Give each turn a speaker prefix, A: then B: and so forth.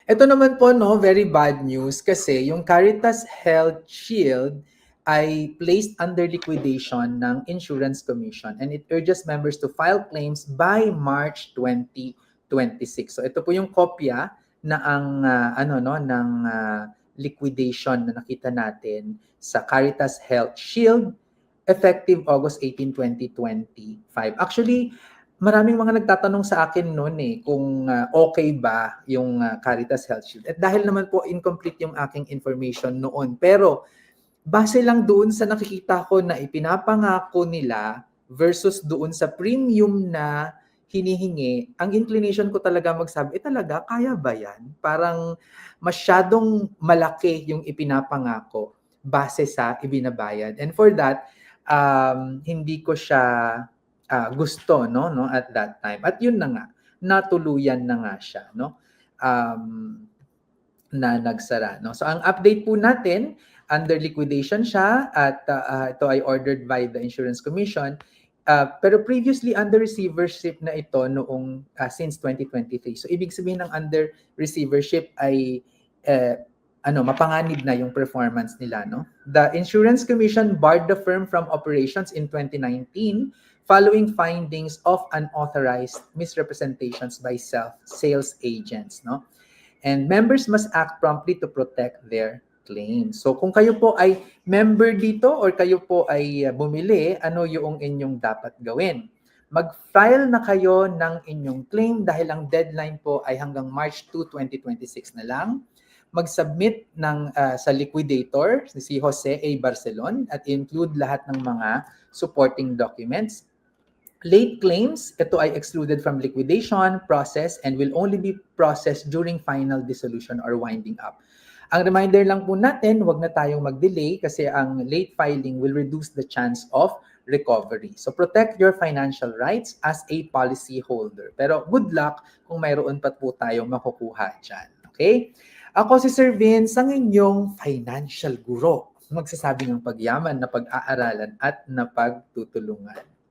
A: Ito naman po 'no, very bad news kasi yung Caritas Health Shield ay placed under liquidation ng Insurance Commission and it urges members to file claims by March 2026. So ito po yung kopya na ang ano no ng liquidation na nakita natin sa Caritas Health Shield effective August 18, 2025. Actually, maraming mga nagtatanong sa akin noon kung okay ba yung Caritas Health Shield. At dahil naman po incomplete yung aking information noon. Pero base lang doon sa nakikita ko na ipinapangako nila versus doon sa premium na hinihingi, ang inclination ko talaga magsabi, talaga, kaya ba yan? Parang masyadong malaki yung ipinapangako base sa ibinabayad. And for that, hindi ko siya gusto no at that time. At yun na nga, natuluyan na nga siya no. Na nagsara no. So ang update po natin, under liquidation siya at ito ay ordered by the Insurance Commission. Pero previously under receivership na ito noong since 2023. So ibig sabihin ng under receivership ay mapanganib na yung performance nila no. The Insurance Commission barred the firm from operations in 2019 following findings of unauthorized misrepresentations by sales agents no. And members must act promptly to protect their claims. So kung kayo po ay member dito or kayo po ay bumili, ano yung inyong dapat gawin? Mag-file na kayo ng inyong claim dahil ang deadline po ay hanggang March 2, 2026 na lang. Mag-submit sa liquidator, si Jose A. Barcelon, at include lahat ng mga supporting documents. Late claims, ito ay excluded from liquidation process and will only be processed during final dissolution or winding up. Ang reminder lang po natin, huwag na tayong mag-delay kasi ang late filing will reduce the chance of recovery. So protect your financial rights as a policy holder. Pero good luck kung mayroon pa po tayong makukuha dyan. Okay? Ako si Sir Vince, ang inyong financial guro. Magsasabi ng pagyaman na pag-aaralan at napagtutulungan.